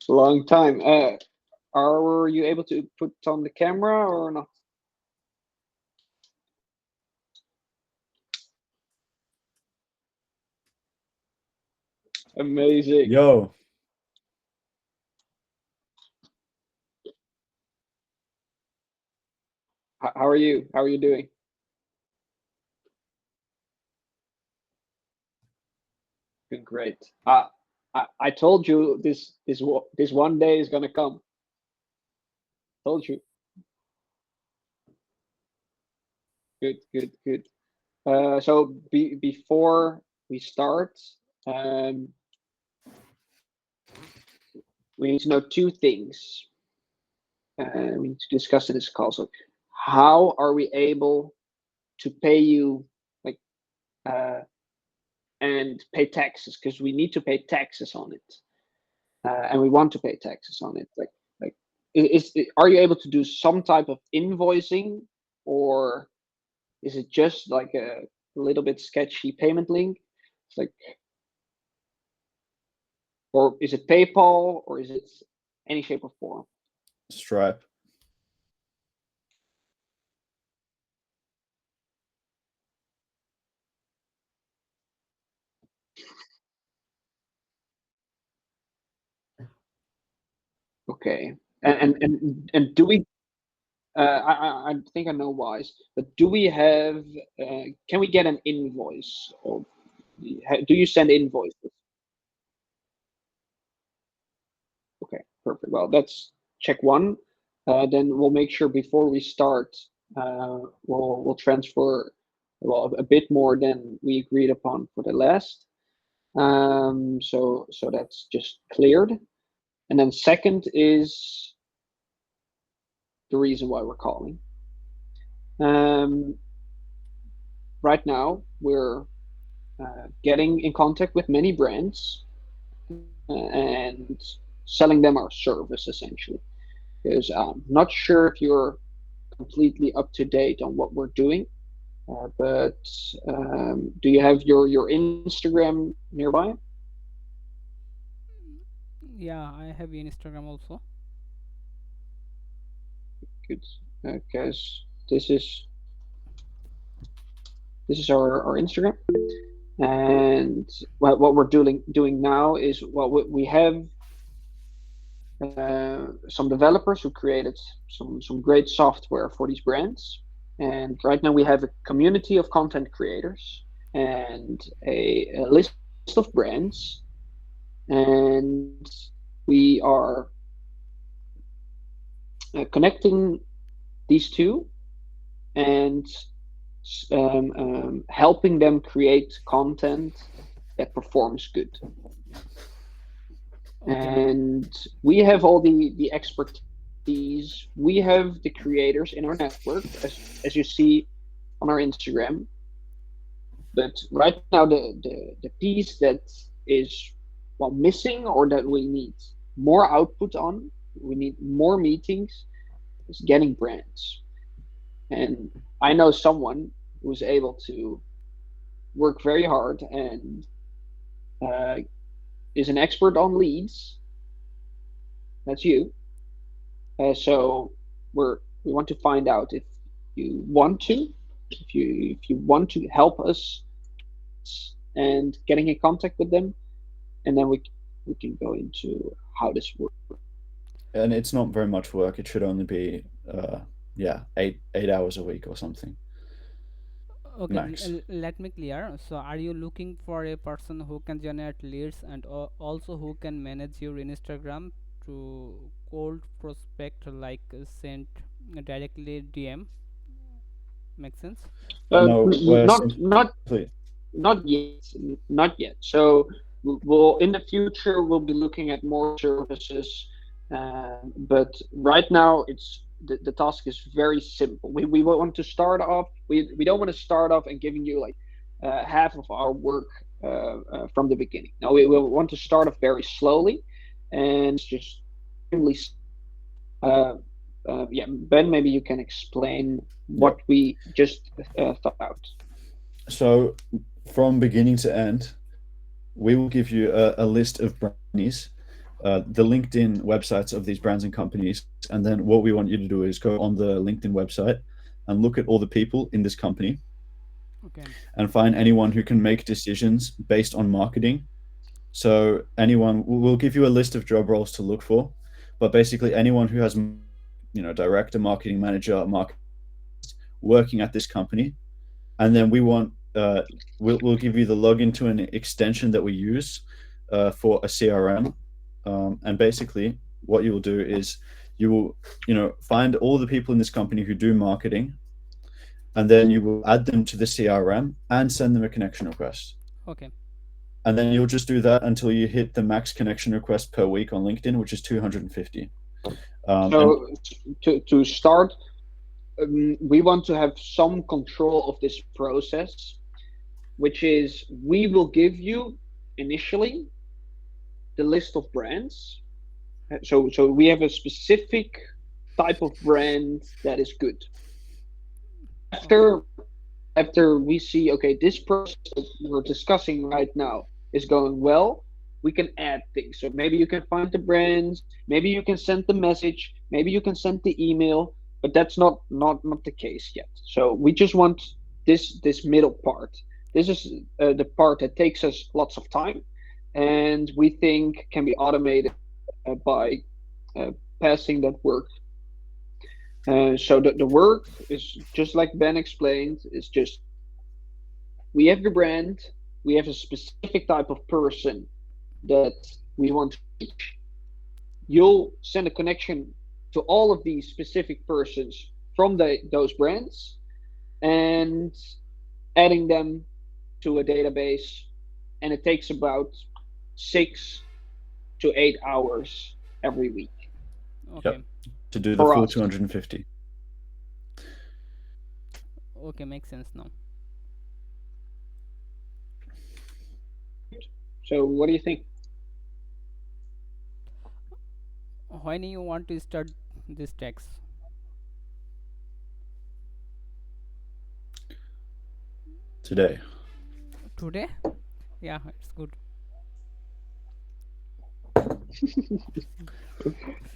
Long time. Are you able to put on the camera or not? Amazing. Yo, How are you? How are you doing? Doing great. I told you this one day is gonna come. Told you. Good, good, good. So before we start, um, we need to know two things. We need to discuss in this call. So, how are we able to pay you, like, uh, and pay taxes? Because we need to pay taxes on it, and we want to pay taxes on it. Like, are you able to do some type of invoicing, or is it just like a little bit sketchy payment link? It's like, or is it PayPal, or is it any shape or form? Stripe. Okay. And do we? I think I know why, but do we have? Can we get an invoice, or do you send invoices? Okay, perfect. Well, that's check one. Then we'll make sure before we start, we'll transfer well a bit more than we agreed upon for the last. So that's just cleared. And then second is the reason why we're calling. Um, right now, we're getting in contact with many brands and selling them our service essentially. Because I'm not sure if you're completely up to date on what we're doing, but do you have your Instagram nearby? Yeah, I have Instagram also. Good, because this is our Instagram, and what we're doing now is we have some developers who created some great software for these brands, and right now we have a community of content creators and a list of brands, and we are connecting these two and helping them create content that performs good. Okay. And we have all the expertise. We have the creators in our network, as you see on our Instagram. But right now, the piece that is well missing, or that we need more output on, we need more meetings, is getting brands. And I know someone who's able to work very hard and uh, is an expert on leads. That's you. So we want to find out if you want to, if you want to help us and getting in contact with them, and then we can go into how this works. And it's not very much work. It should only be, yeah, 8 hours a week or something, Okay, max. let me clear. So, are you looking for a person who can generate leads and also who can manage your Instagram to cold prospect, like send directly DM? Make sense? No, we're Not simply. not yet, not yet. So we'll in the future we'll be looking at more services, but right now it's the task is very simple. We want to start off. We don't want to start off and giving you like half of our work from the beginning. No, we want to start off very slowly, and just extremely. Uh, yeah, Ben, maybe you can explain Yep. what we just thought out. So from beginning to end, we will give you a list of brownies the LinkedIn websites of these brands and companies. And then what we want you to do is go on the LinkedIn website and look at all the people in this company Okay. and find anyone who can make decisions based on marketing. So anyone, we'll give you a list of job roles to look for, but basically anyone who has, director, marketing manager, market working at this company, and then we want we'll give you the login to an extension that we use for a CRM, and basically what you will do is you will find all the people in this company who do marketing, and then you will add them to the CRM and send them a connection request. Okay. And then you'll just do that until you hit the max connection request per week on LinkedIn, which is 250. So to start, we want to have some control of this process, which is we will give you initially the list of brands. So we have a specific type of brand that is good. After we see, okay, this process that we're discussing right now is going well, we can add things. So maybe you can find the brands, maybe you can send the message, maybe you can send the email, but that's not the case yet. So we just want this middle part. This is the part that takes us lots of time, and we think can be automated by passing that work. So the work is just like Ben explained. It's just we have the brand, we have a specific type of person that we want to reach. You'll send a connection to all of these specific persons from those brands and adding them to a database, and it takes about 6 to 8 hours every week. Okay. Yep. To do the For full us. 250. Okay, makes sense now. So what do you think? When you want to start this tax? Today. Today? Yeah, it's good.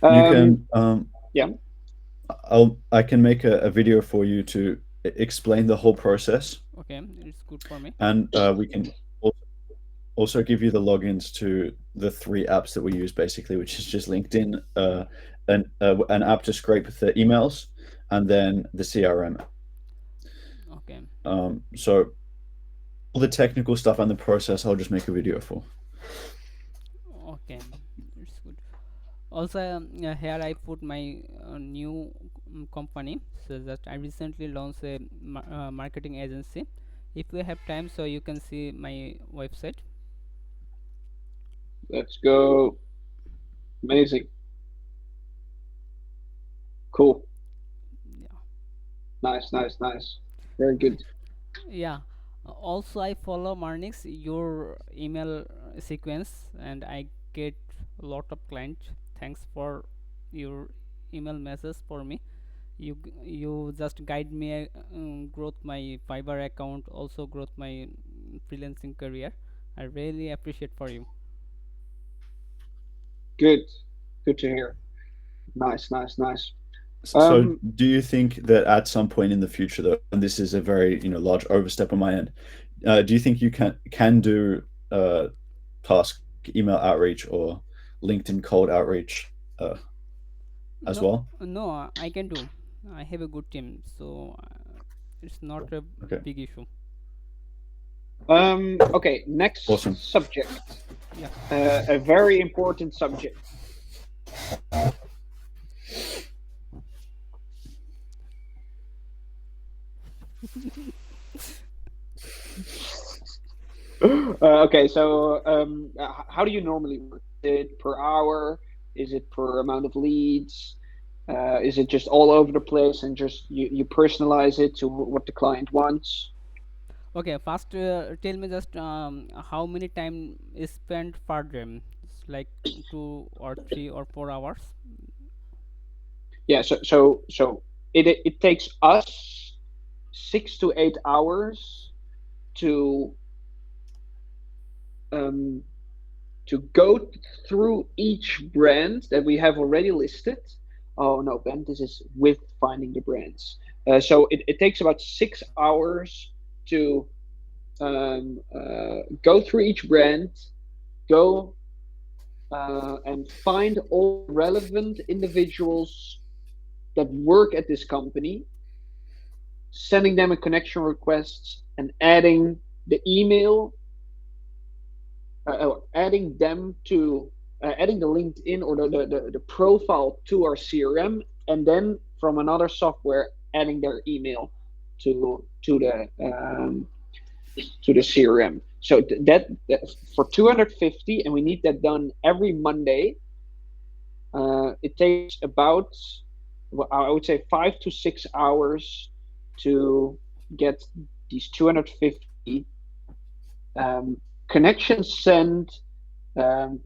You can Yeah. I can make a video for you to explain the whole process, Okay, it's good for me. and we can also give you the logins to the 3 apps that we use, basically, which is just LinkedIn, an app to scrape the emails, and then the CRM. Okay. So all the technical stuff and the process, I'll just make a video for. Okay, it's good. Also, here I put my new company. So that I recently launched a marketing agency. If you have time, so you can see my website. Let's go. Amazing. Cool. Yeah. Nice. Very good. Yeah. Also, I follow Marnix your email sequence, and I get a lot of clients. Thanks for your email message for me. You just guide me growth my Fiverr account, also growth my freelancing career. I really appreciate for you. Good. Good to hear. Nice. So do you think that at some point in the future, though, and this is a very large overstep on my end, do you think you can do task email outreach or LinkedIn cold outreach as well? No, I can do. I have a good team, so it's not a Okay. big issue. Okay. Next Awesome. subject. Yeah. A very important subject. Okay, so how do you normally work? Is it per hour? Is it per amount of leads? Is it just all over the place and just you personalize it to what the client wants? Okay, first tell me just how many time is spent per day? It's like 2 or 3 or 4 hours. Yeah, so it takes us 6 to 8 hours to to go through each brand that we have already listed. Oh no, Ben, this is with finding the brands. So it takes about 6 hours to go through each brand, go and find all the relevant individuals that work at this company, sending them a connection request, and adding the email, adding them to adding the LinkedIn or the profile to our CRM, and then from another software adding their email to the CRM. So that for 250, and we need that done every Monday. It takes about, well, I would say 5 to 6 hours to get these 250 connections sent, um,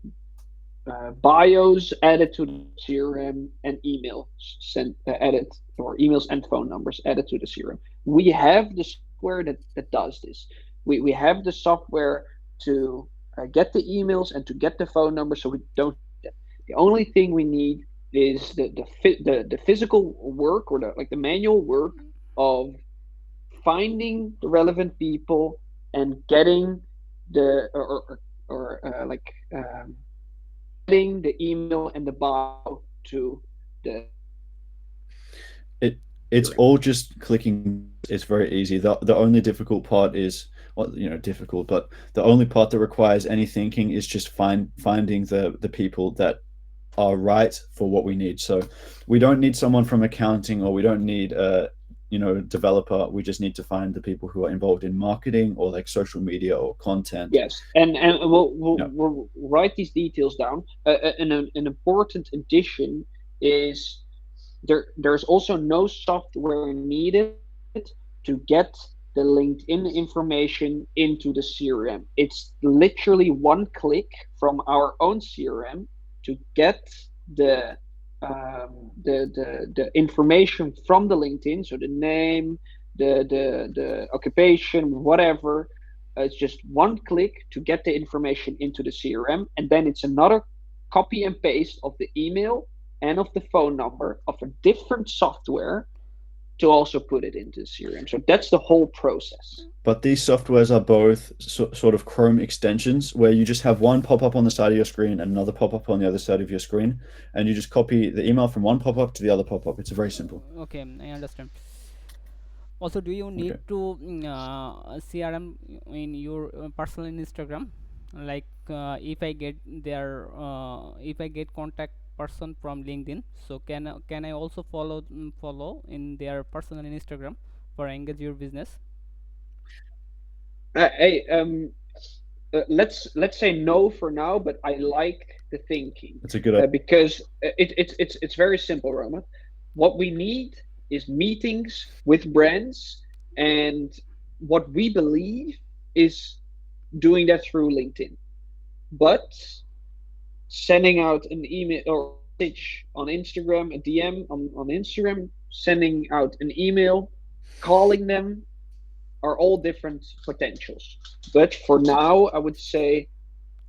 bios added to the CRM, and emails sent added, or emails and phone numbers added to the CRM. We have the software that does this. We have the software to get the emails and to get the phone number, so we don't need that. The only thing we need is the physical work, or the manual work of finding the relevant people and getting the like adding the email and the bio to the It it's CRM. all just clicking. It's very easy. The only difficult part is, well, difficult, but the only part that requires any thinking is just finding the people that are right for what we need. So we don't need someone from accounting, or we don't need a developer. We just need to find the people who are involved in marketing, or like social media or content. Yes, and Yeah. we'll write these details down. An important addition is there's also no software needed to get the LinkedIn information into the CRM. It's literally one click from our own CRM to get the the information from the LinkedIn. So the name, the occupation, whatever. It's just one click to get the information into the CRM, and then it's another copy and paste of the email and of the phone number of a different software to also put it into CRM. So that's the whole process. But these softwares are both sort of Chrome extensions, where you just have one pop up on the side of your screen and another pop up on the other side of your screen, and you just copy the email from one pop up to the other pop up. It's very simple. Okay, I understand. Also, do you need Okay. to CRM in your personal Instagram? Like if I get contact person from LinkedIn, so can I also follow in their personal Instagram for engage your business? Hey, let's say no for now, but I like the thinking, It's a good idea. because it's very simple, Roma. What we need is meetings with brands, and what we believe is doing that through LinkedIn. But sending out an email or message on Instagram, a DM on Instagram, sending out an email, calling them, are all different potentials. But for now, I would say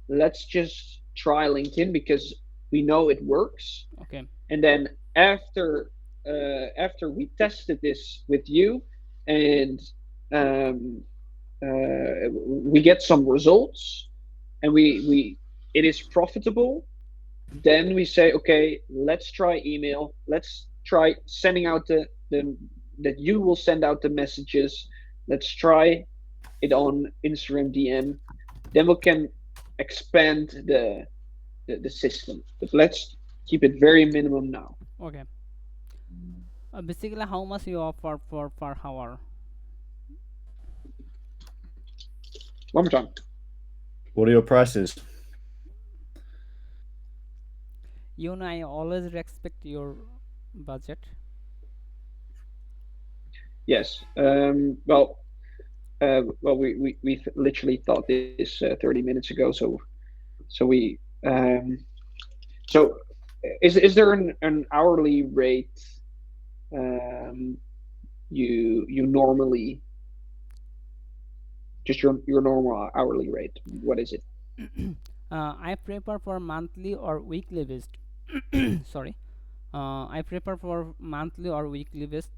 let's just try LinkedIn because we know it works. Okay. And then after we tested this with you, and um, we get some results, and we it is profitable, then we say, okay, let's try email. Let's try sending out the that you will send out the messages. Let's try it on Instagram DM. Then we can expand the system. But let's keep it very minimum now. Okay. Basically, how much you offer for per hour? One more time. What are your prices? I always respect your budget. Yes. We literally thought this 30 minutes ago. So we so is there an hourly rate um, you normally, just your normal hourly rate? What is it? I prefer for monthly or weekly based. Sorry. I prefer for monthly or weekly based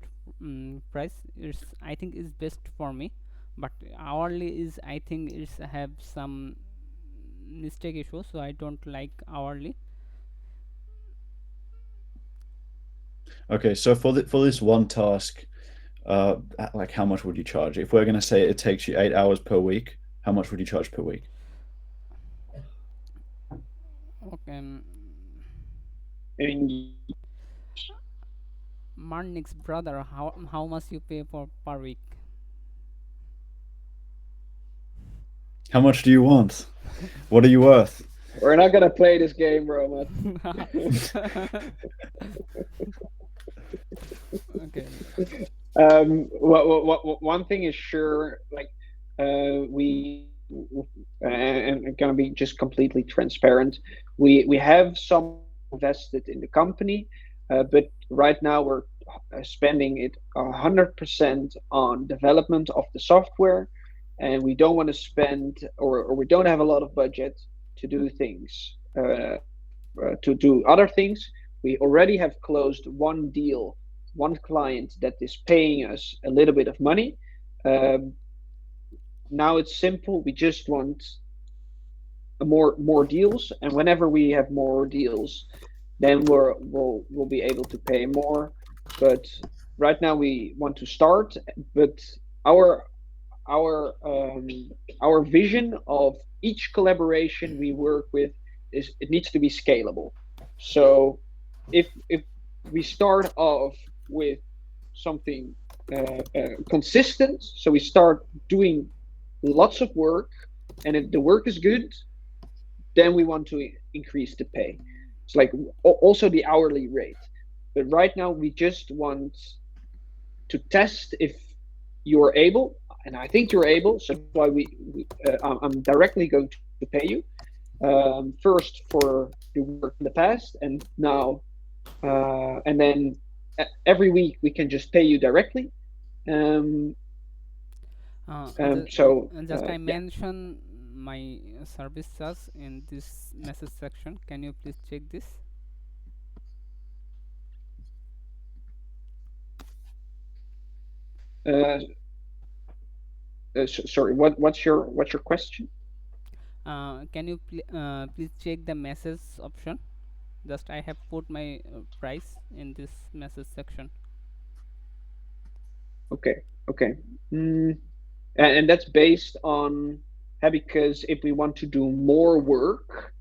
price. It's I think is best for me, but hourly is I think it's have some mistake issue, so I don't like hourly. Okay, so for this one task, like how much would you charge? If we're going to say it takes you 8 hours per week, how much would you charge per week? Okay, And Marnix brother, how much you pay for per week? How much do you want? What are you worth? we're not gonna play this game, bro, Okay. One thing is sure, like we and gonna be just completely transparent. We have some invested in the company, but right now we're spending it 100% on development of the software, and we don't want to spend or we don't have a lot of budget to do things to do other things. We already have closed one deal, one client that is paying us a little bit of money. Um, Now it's simple. We just want more deals, and whenever we have more deals, then we'll be able to pay more. But right now we want to start. But our our um, our vision of each collaboration we work with is it needs to be scalable. So if we start off with something consistent, so we start doing lots of work, and if the work is good, then we want to increase the pay. It's like also the hourly rate. But right now we just want to test if you're able, and I think you're able. So that's why I'm directly going to pay you first for the work in the past, and now, and then every week we can just pay you directly. Um, so And just I yeah. mention my service charge in this message section. Can you please check this? Uh, Sorry. What's your question? Can you please check the message option? Just I have put my price in this message section. Okay. Okay. Mm, and that's based on because if we want to do more work,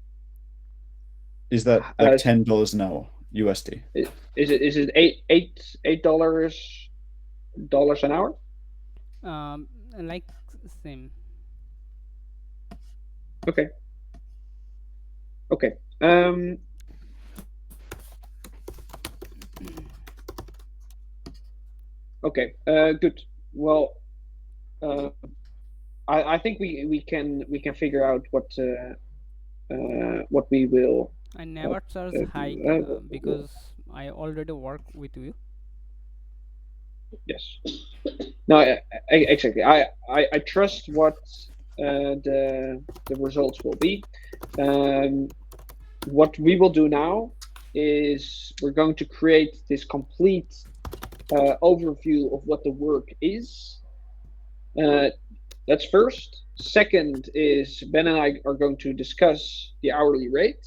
Is that like $10 an hour USD? is it $8 an hour? Like same. Okay. Okay. Okay. Good. Well, uh, I think we can figure out what we will. I never charge high because I already work with you. Yes. No, exactly. I trust what the results will be. What we will do now is we're going to create this complete overview of what the work is. That's first. Second is Ben and I are going to discuss the hourly rate,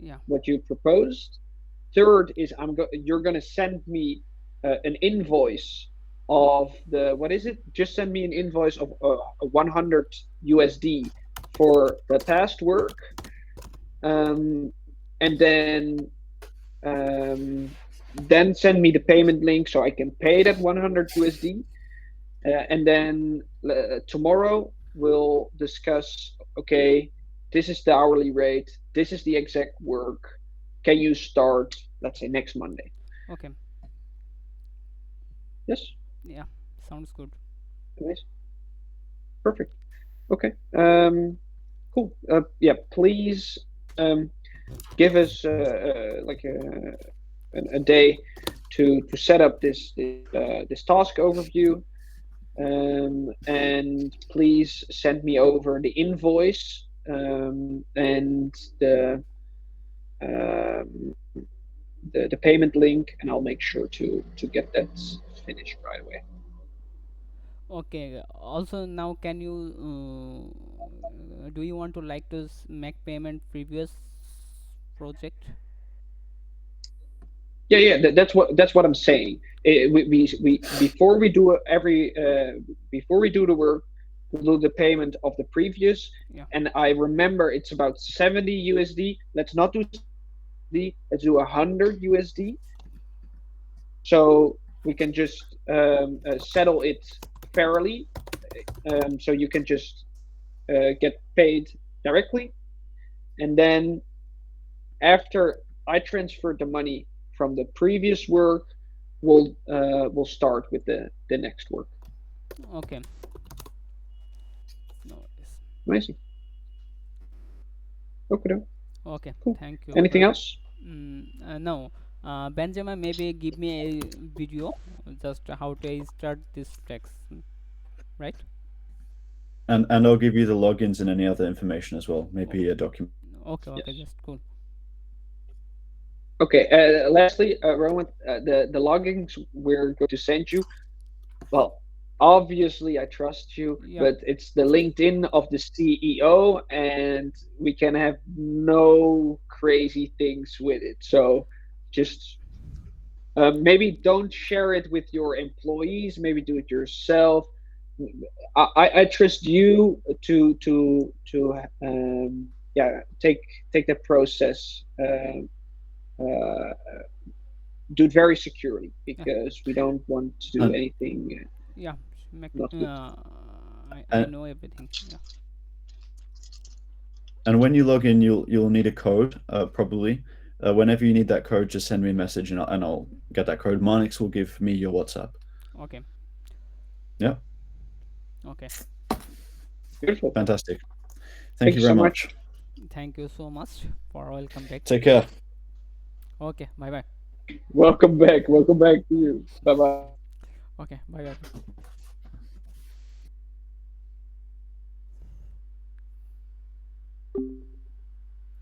Yeah. what you proposed. Third is you're going to send me an invoice of the what is it? Just send me an invoice of 100 USD for the past work, and then send me the payment link so I can pay that 100 USD. And then tomorrow we'll discuss. Okay, this is the hourly rate. This is the exact work. Can you start, let's say, next Monday? Okay. Yes. Yeah. Sounds good. Nice. Perfect. Okay. Cool. Yeah. Please give us like a day to set up this task overview. And please send me over the invoice and um, the payment link, and I'll make sure to get that finished right away. Okay. Also, now can you do you want to like to make payment previous project? That's what I'm saying. We before we do every before we do the work, we'll do the payment of the previous. Yeah. And I remember it's about 70 USD. Let's not do 70 USD. Let's do 100 USD. So we can just settle it fairly. So you can just get paid directly, and then after I transfer the money from the previous work, we'll start with the next work. Okay. No worries. Amazing. Okay, Okay. cool. Thank you. Anything else? No. Benjamin, maybe give me a video just how to start this text, right? And I'll give you the logins and any other information as well. Maybe a document. Okay. Okay. Yes. Just cool. Okay. Lastly, Rowan, the logins we're going to send you. Well, obviously I trust you, Yeah. but it's the LinkedIn of the CEO, and we can have no crazy things with it. So just maybe don't share it with your employees. Maybe do it yourself. I trust you to yeah, take the process. Uh, do it very securely, Yeah. because we don't want to do And anything Yeah. Make, not good. I and, know everything. Yeah. and when you log in, you'll need a code, probably. Whenever you need that code, just send me a message and I'll get that code. Marnix will give me your WhatsApp. Okay. Yeah, Okay. Beautiful. fantastic. Thank Thank you you very so much. much. Thank you so much for welcome back. Take care. Okay. Bye bye. Welcome back. Welcome back to you. Bye bye. Okay. Bye bye.